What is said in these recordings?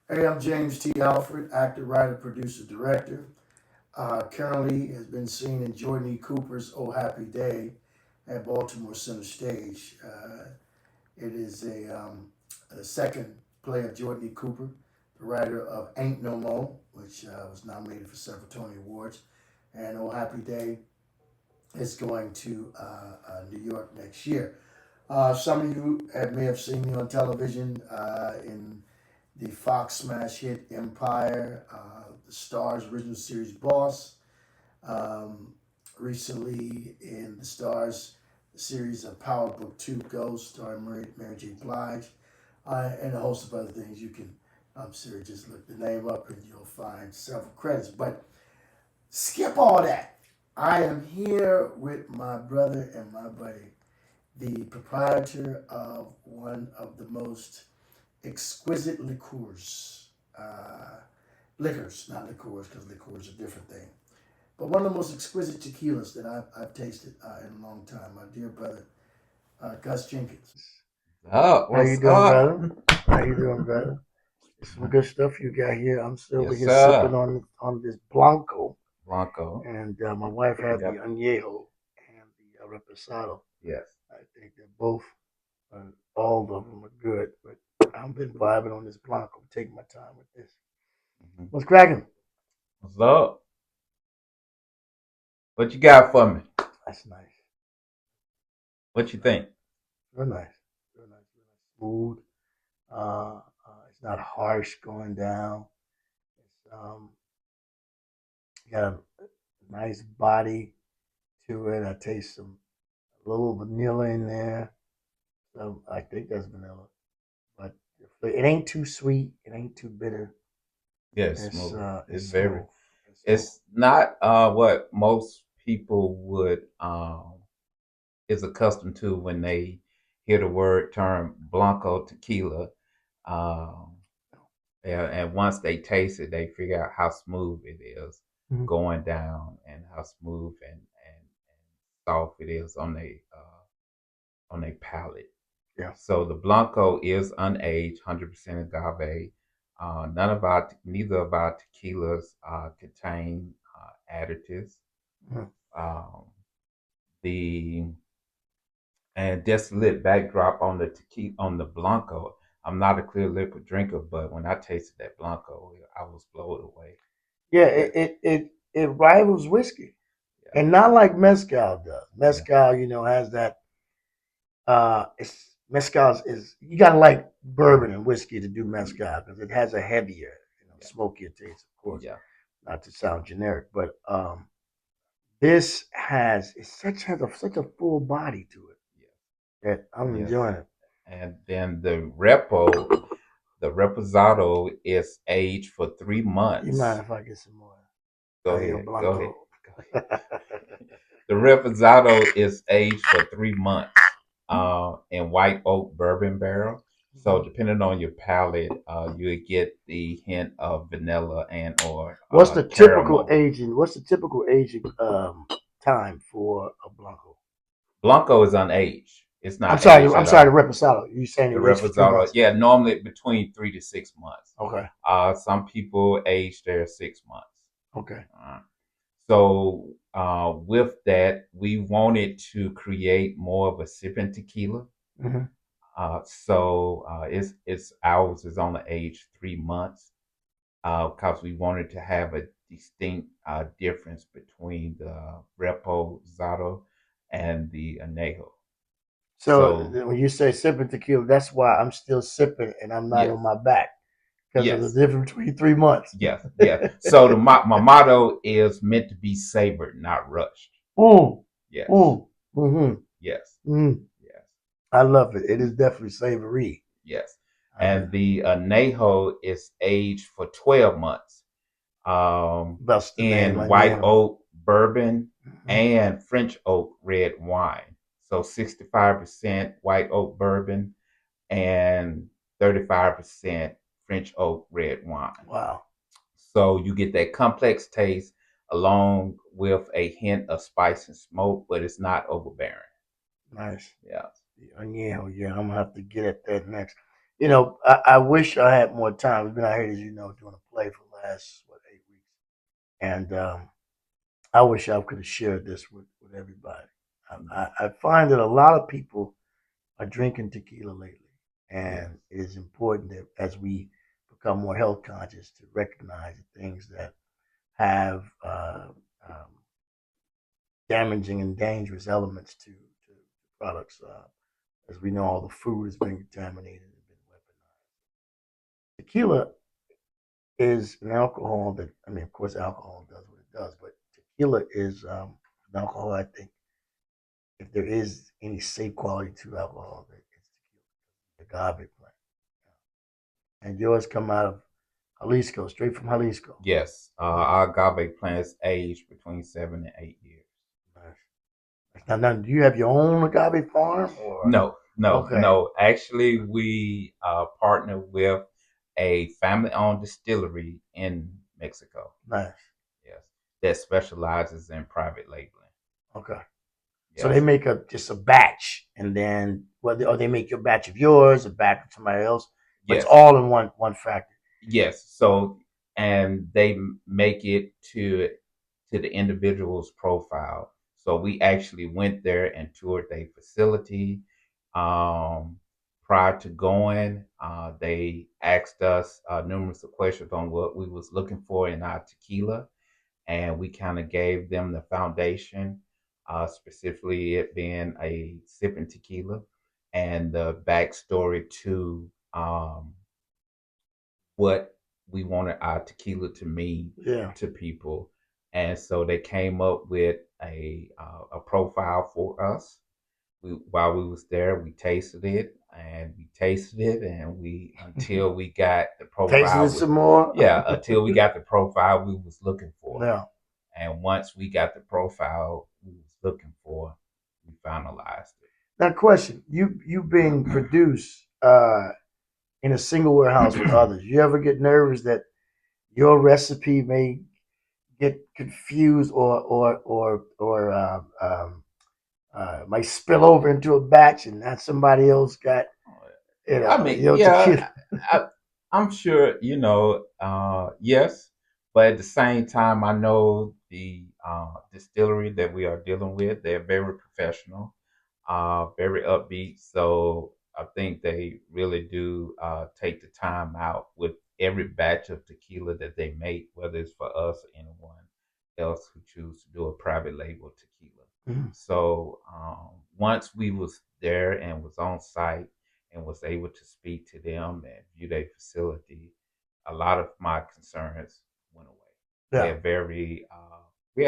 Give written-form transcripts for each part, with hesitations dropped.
Hey, I'm James T. Alfred, actor, writer, producer, director. Currently has been seen in Jordan E. Cooper's Oh Happy Day at Baltimore Center Stage. It is a second play of Jordan E. Cooper, the writer of Ain't No Mo, which was nominated for several Tony Awards. And Oh Happy Day is going to New York next year. Some of you may have seen me on television in the Fox smash hit Empire, the Starz original series Boss, um, recently in the Starz series of Power Book 2 Ghost, starring Mary J. Blige, and a host of other things. You can, I'm sure, just look the name up and you'll find several credits. But skip all that. I am here with my brother and my buddy, the proprietor of one of the most exquisite liqueurs. Liquors, not liqueurs, because liqueurs are a different thing. But one of the most exquisite tequilas that I've tasted in a long time. My dear brother, Gus Jenkins. Up? How you What's doing, up? brother? How you doing, brother? Some good stuff you got here. I'm still over Yes, here sipping sir. on this Blanco, Blanco. and my wife had the Yep. Añejo and the Reposado. Yes. I think they're both, all of them are good, but I've been vibing on this Blanco, taking my time with this. Hmm. What's cracking? What's up? What you got for me? That's nice. What you think? Real nice. Real nice. Real nice. Smooth. It's not harsh going down. It's got a nice body to it. I taste some a little vanilla in there. So I think that's vanilla, but it ain't too sweet. It ain't too bitter. Yeah, it's It's smooth. It's very. smooth. It's smooth. It's not what most people would is accustomed to when they hear the word term Blanco tequila. Um, and once they taste it, they figure out how smooth it is Mhm. going down and how smooth and soft it is on a palate. Yeah. So the Blanco is unaged, 100% agave. Neither of our tequilas contain additives. Mhm. Um, the and distillate backdrop on the tequila on the Blanco. I'm not a clear liquid drinker, but when I tasted that Blanco, I was blown away. Yeah. Yeah, It rivals whiskey, yeah, and not like mezcal does. yeah, Mezcal, has that. It's mezcal is you gotta like bourbon and whiskey to do mezcal because it has a heavier, yeah, smokier taste. Of course, yeah, not to sound generic, but this has such a full body to it that I'm yeah, yes. enjoying it. And then the Reposado is aged for three You mind months. if I get some more Go Gallo ahead, go ahead, Blanco? go ahead. The Reposado is aged for 3 months in white oak bourbon barrel. So Mhm. depending on your palate, you get the hint of vanilla and or What's the typical caramel. aging? What's the typical aging time for a Blanco? Blanco is unaged. It's I'm not sorry. aged I'm at sorry. The all. Reposado. You saying The it aged for three Reposado, months? yeah, normally between 3 to 6 months. Okay. Some people age there 6 months. Okay. So with that, we wanted to create more of a sipping tequila. Hmm. It's ours is only age 3 months because we wanted to have a distinct difference between the Reposado and the Anejo. So So when you say sipping tequila, that's why I'm still sipping and I'm not yes, on my back because of the yes, difference between 3 months. yes, yes. So my motto is meant to be savored, not rushed. Mm, Yes, mm, mm-hmm, yes, mm. yes. I love it. It is definitely savory. Yes. I mean, And the anejo is aged for 12 months that's the name. in I white know. oak bourbon Mhm. and French oak red wine. So 65% white oak bourbon and 35% French oak red wine. Wow. So you get that complex taste along with a hint of spice and smoke, but it's not overbearing. Nice. Yeah. Yeah, yeah, I'm gonna have to get at that next. I wish I had more time. We've been out here, as you know, doing a play for the last 8 weeks, and I wish I could have shared this with everybody. I find that a lot of people are drinking tequila lately, and it is important that as we become more health conscious to recognize the things that have um, damaging and dangerous elements to products. As we know, all the food has been contaminated and been weaponized. Tequila is an alcohol that, I mean, of course, alcohol does what it does, but tequila is an alcohol, I think, if there is any safe quality to alcohol, it's tequila, the agave plant. And yours come out of Jalisco, straight from Jalisco. Yes, Nice. our agave plants age between 7 and 8 years. Nice. Now, do you have your own agave farm or? No, no, Okay. no. Actually, we partner with a family-owned distillery in Mexico. Nice. Yes, that specializes in private labeling. Okay. So they Yes, make just a batch, and then or they make your batch of yours, a batch of somebody else, but it's yes, all in one factory. yes. So, and they make it to the individual's profile. So we actually went there and toured their facility. Um, Prior to going, they asked us numerous of questions on what we was looking for in our tequila, and we kind of gave them the foundation, specifically it being a sipping tequila, and the backstory to what we wanted our tequila to mean Yeah. to people, and so they came up with a profile for us. While we was there, we tasted it and we tasted it, and we until we got the Tasted it profile. some more. Yeah, until we got the profile we was looking for, Yeah. and once we got the profile we was looking for, we finalized it. Now, question: you being produced in a single warehouse with others, you ever get nervous that your recipe may get confused or might spill over into a batch and not somebody else got I mean, your yeah, tequila? I'm sure, yes, but at the same time, I know the distillery that we are dealing with, they're very professional, very upbeat. So I think they really do take the time out with every batch of tequila that they make, whether it's for us or anyone else who choose to do a private label tequila. Mhm. So once we was there and was on site and was able to speak to them and view their facility, a lot of my concerns went away. Yeah. We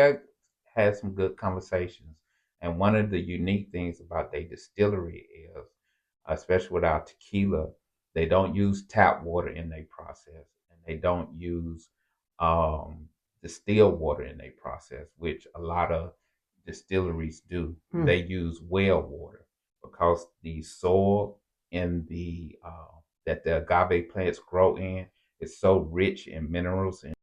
had some good conversations. And one of the unique things about their distillery is, especially with our tequila, they don't use tap water in their process, and they don't use distilled water in their process, which a lot of distilleries do. Hmm. They use well water because the soil in the that the agave plants grow in is so rich in minerals and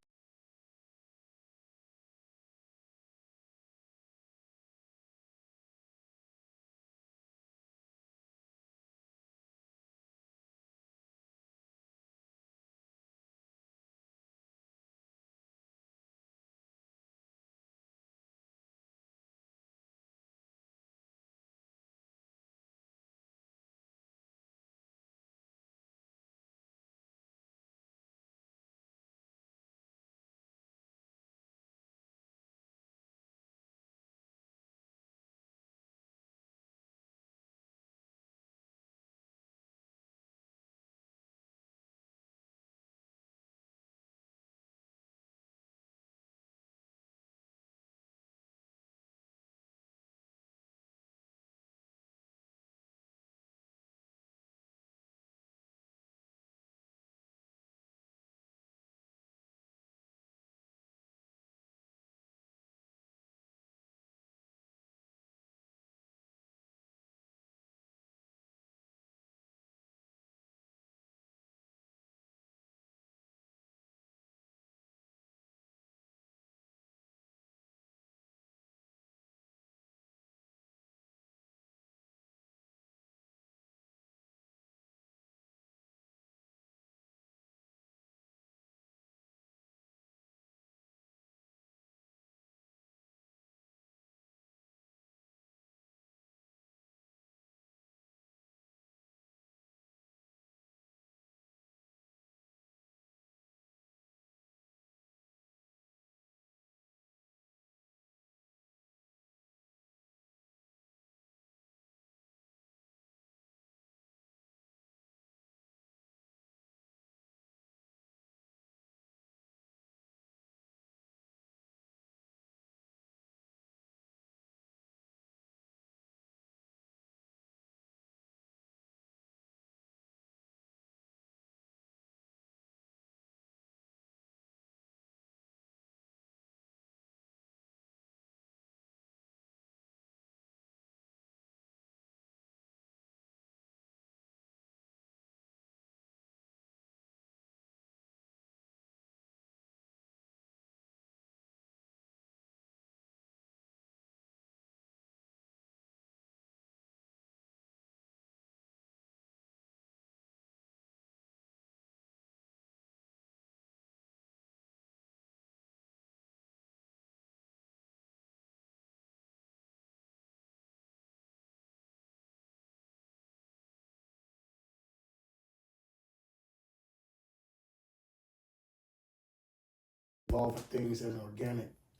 involved with things at an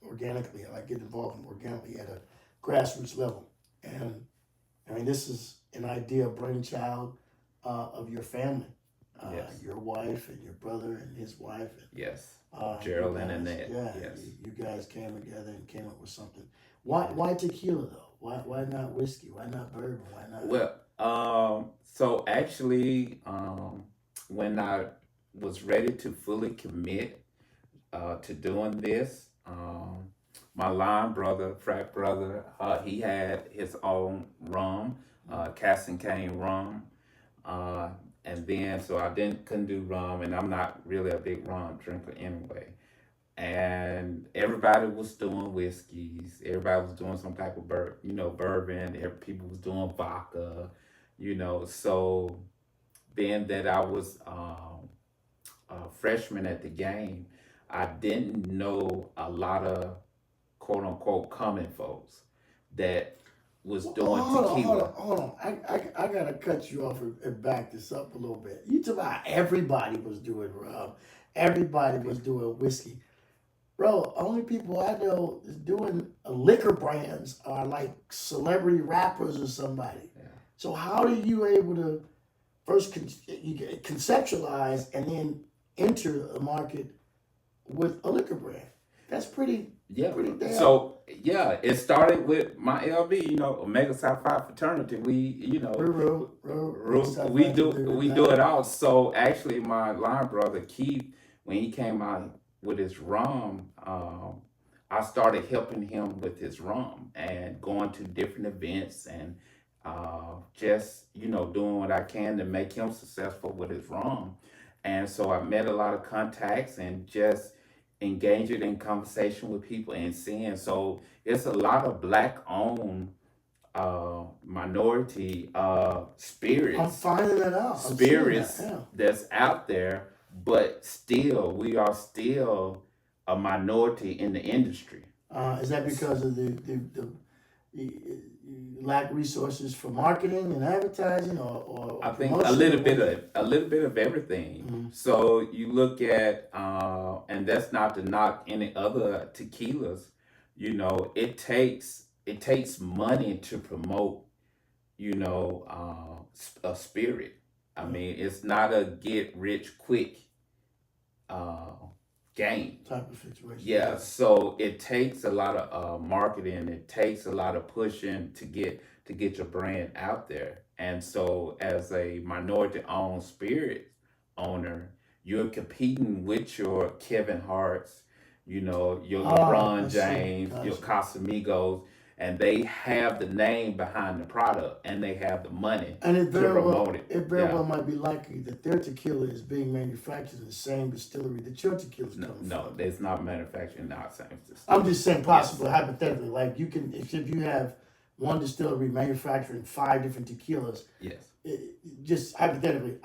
organically. I like getting involved organically at a grassroots level. And I mean, this is an idea, brainchild of your family, Yes. your wife and your brother and his wife. And, Yes. you Gerald and guys, Annette. yeah, Yes. you guys came together and came up with something. Why tequila though? Why not whiskey? Why not bourbon? Why not? Well, so actually, when I was ready to fully commit to doing this, my line brother, frat brother, he had his own rum, Cass and Cane rum, uh, and then so I didn't couldn't do rum, and I'm not really a big rum drinker anyway. And everybody was doing whiskeys. Everybody was doing some type of bourbon. People was doing vodka, So being that I was a freshman at the game, I didn't know a lot of quote unquote common folks that was doing tequila. Hold on. I gotta cut you off and back this up a little bit. You talk about everybody was doing rum, everybody was doing whiskey. Bro, only people I know is doing liquor brands are like celebrity rappers or somebody. Yeah. So how are you able to first conceptualize and then enter a market with a liquor brand? That's pretty damn. So yeah, it started with my LB, Omega Psi Phi fraternity. We do it all. So actually, my line brother Keith, when he came out with his rum, I started helping him with his rum and going to different events and just doing what I can to make him successful with his rum. And so I met a lot of contacts and just engaging in conversation with people and seeing. So it's a lot of black owned minority spirits. I'm finding that out. Spirits that, yeah. That's out there, but still we are still a minority in the industry. Is that because of the lack resources for marketing and advertising, or I think a little bit of everything. Mm-hmm. So you look at, and that's not to knock any other tequilas. It takes money to promote, a spirit. I mean, it's not a get rich quick game type of situation. Yeah, so it takes a lot of marketing. It takes a lot of pushing to get your brand out there. And so, as a minority-owned spirit owner, you're competing with your Kevin Harts, your LeBron James, your Casamigos, and they have the name behind the product and they have the money and to promote it. It very well might be likely that their tequila is being manufactured in the same distillery that your tequila is coming from. No, it's not manufactured in our same distillery. I'm just saying, possibly, hypothetically, like you can, if you have one distillery manufacturing 5 different tequilas. Yes. Just hypothetically,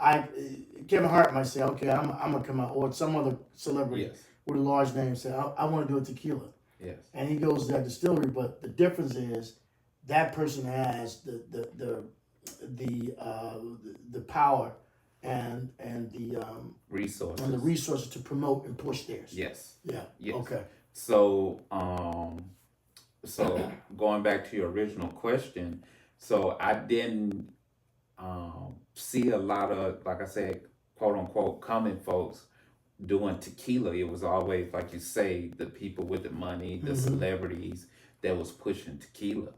Kevin Hart might say, okay, I'm gonna come out, or some other celebrity with a large name say, I want to do a tequila. Yes. And he goes to that distillery, but the difference is that person has the power and the resources to promote and push theirs. Yes. Yeah. Yes. Okay. So going back to your original question, so I didn't see a lot of, like I said, quote unquote, common folks doing tequila. It was always, like you say, the people with the money, the celebrities that was pushing tequila.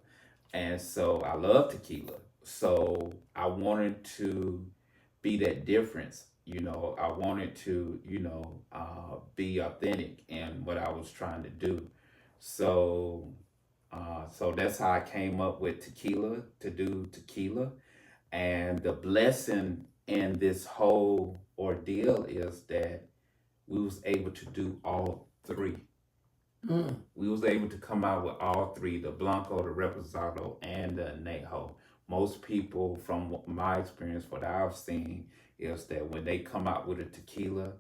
And so I love tequila. So I wanted to be that difference. I wanted to, be authentic in what I was trying to do. So so that's how I came up with tequila, to do tequila. And the blessing in this whole ordeal is that we was able to do all 3. We was able to come out with all 3, the Blanco, the Reposado, and the Añejo. Most people, from my experience, what I've seen is that when they come out with a tequila,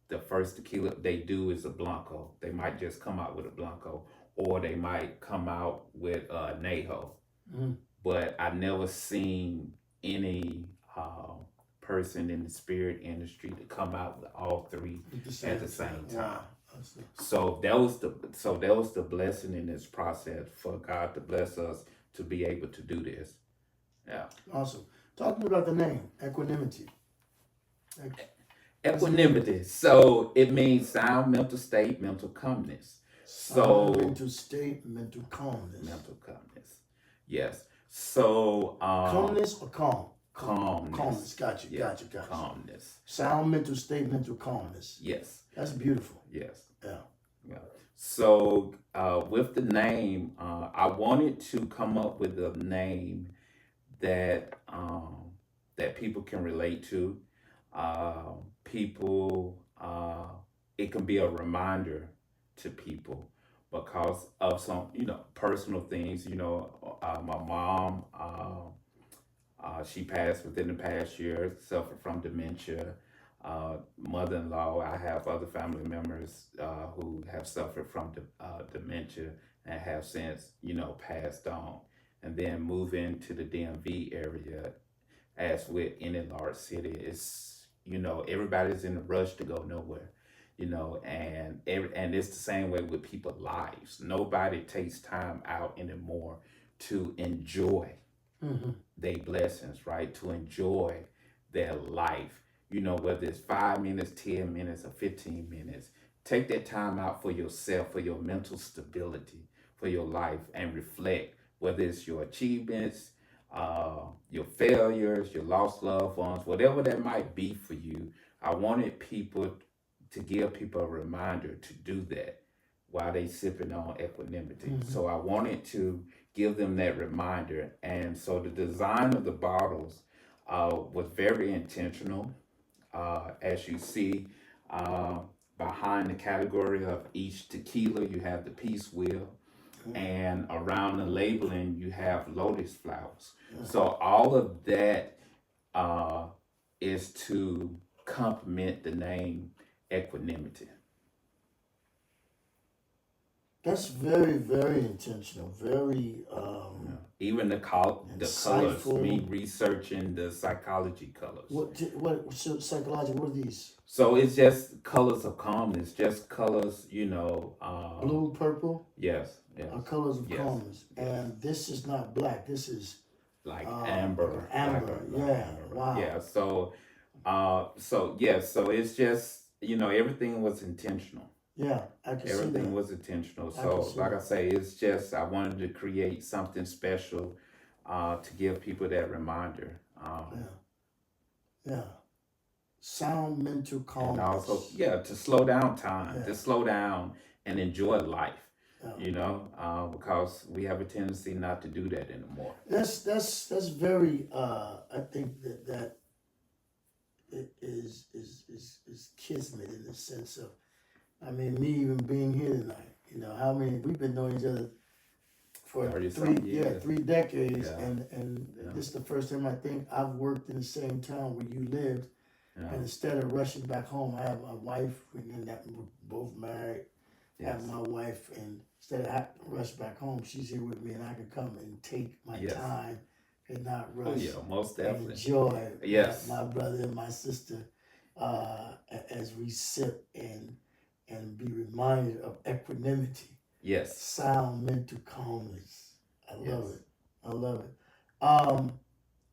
the first tequila they do is a Blanco. They might just come out with a Blanco, or they might come out with a Añejo. But I never seen any person in the spirit industry to come out with all 3 at the same time. So that was the blessing in this process for God to bless us to be able to do this. Yeah. Awesome. Talking about the name, equanimity. Equanimity. So it means sound mental state, mental calmness. Sound So mental state, mental calmness. mental calmness. Yes. So Calmness or calm? calmness. Calmness. Gotcha. Yeah. Gotcha. Calmness. Sound mental state, mental calmness. Yes. That's beautiful. Yes. Yeah. Yeah. So with the name, I wanted to come up with a name that that people can relate to. People, it can be a reminder to people because of some, personal things. My mom, she passed within the past year, suffered from dementia. Mother-in-law, I have other family members who have suffered from dementia and have since, passed on. And then moving to the DMV area, as with any large city, everybody's in a rush to go nowhere, and it's the same way with people's lives. Nobody takes time out anymore to enjoy Mm-hmm. their blessings, right? To enjoy their life, whether it's 5 minutes, 10 minutes, or 15 minutes. Take that time out for yourself, for your mental stability, for your life, and reflect, whether it's your achievements, your failures, your lost loved ones, whatever that might be for you. I wanted people to give people a reminder to do that while they sipping on equanimity. Mm-hmm. So I wanted to give them that reminder. And so the design of the bottles was very intentional. As you see, uh, behind the category of each tequila, you have the peace wheel. And around the labeling, you have lotus flowers. So all of that uh, is to complement the name equanimity. That's very, very intentional. Very Even the colors, me insightful. researching the psychology colors. So psychology? What are these? So it's just colors of calmness, just colors, Blue, purple yes, yes, are colors of yes, calmness. yes. And this is not black. This is Like like an amber, amber. Yeah. amber. Wow. Yeah. So it's just, everything was intentional. Yeah, I can see Everything that. was intentional. I can So, see like I that. say, it's just I wanted to create something special to give people that reminder. Yeah. Yeah. Sound mental And also, calmness. yeah, to slow down time, Yeah. to slow down and enjoy life, Yeah. because we have a tendency not to do that anymore. That's very I think that it is kismet in the sense of, I mean, me even being here tonight. How many we've been knowing each other for 30-some years. 3 decades, Yeah. and Yeah. this is the first time I think I've worked in the same town where you lived. Yeah. And instead of rushing back home, I have my wife, and that we're both married. I have Yes. my wife, and instead of having to rush back home, she's here with me, and I can come and take my Yes. time and not Oh rush yeah, most and definitely. enjoy Yes. my brother and my sister as we sip and be reminded of equanimity, Yes. sound mental calmness. I love Yes. it. I love it.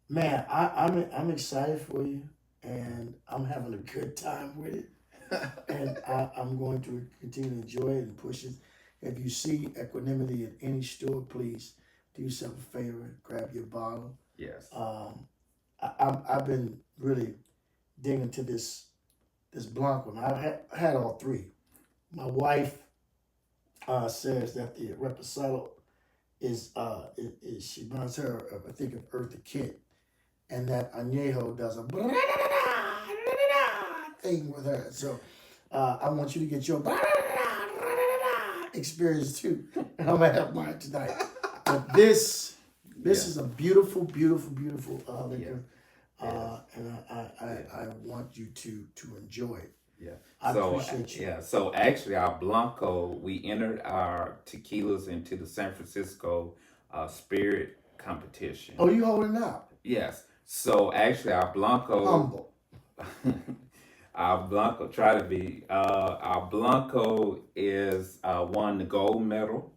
Man, I'm excited for you, and I'm having a good time with it, and I'm going to continue to enjoy it and push it. If you see equanimity in any store, please do yourself a favor, grab your bottle. Yes. I've been really digging to this Blanc one. I had all three. My wife says that the Reposado is she runs her I think of Eartha Kitt, and that Añejo does a thing with her. So I want you to get your experience too, and I'm gonna have mine tonight. But this Yeah. is a beautiful, beautiful, beautiful liquor, Yes. and I want you to enjoy it. Yeah. I So appreciate you. yeah. So actually, our Blanco, we entered our tequilas into the San Francisco spirit competition. Oh, you holding out? Yes. So actually, our Blanco, Humble. Our Blanco, try to be. Our Blanco is won the gold medal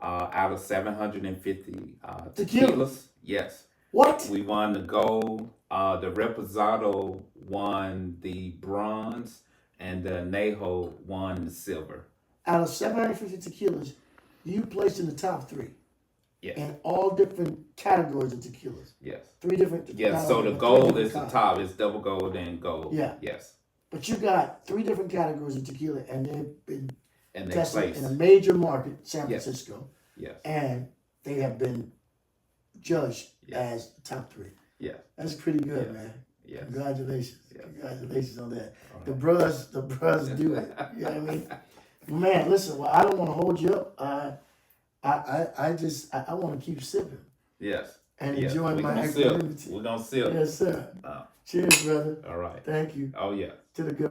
out of 750 Tequila. tequilas. Yes. What? We won the gold. The Reposado won the bronze, and the Añejo won the silver. Out of 750 tequilas, you placed in the top three Yes. in all different categories of tequilas. Yes. Three different. Yes. not So only, the but three gold different is the kinds. top. It's double gold and gold. Yeah. Yes. But you got three different categories of tequila, and they've been And they tested place. in a major market, San Yes. Francisco, Yes. and they have been judged Yes. as the top three. Yes. That's pretty good, Yes. man. Yes. Congratulations. Yes. Congratulations on that. All The right. bros do it. You know what I mean? Man, listen, well, I don't want to hold you up. I want to keep sipping Yes. and Yes. enjoying We're my gonna sip. equanimity. We're gonna sip. Yes, sir. Cheers, brother. All right. Thank you. Oh yeah. To the good.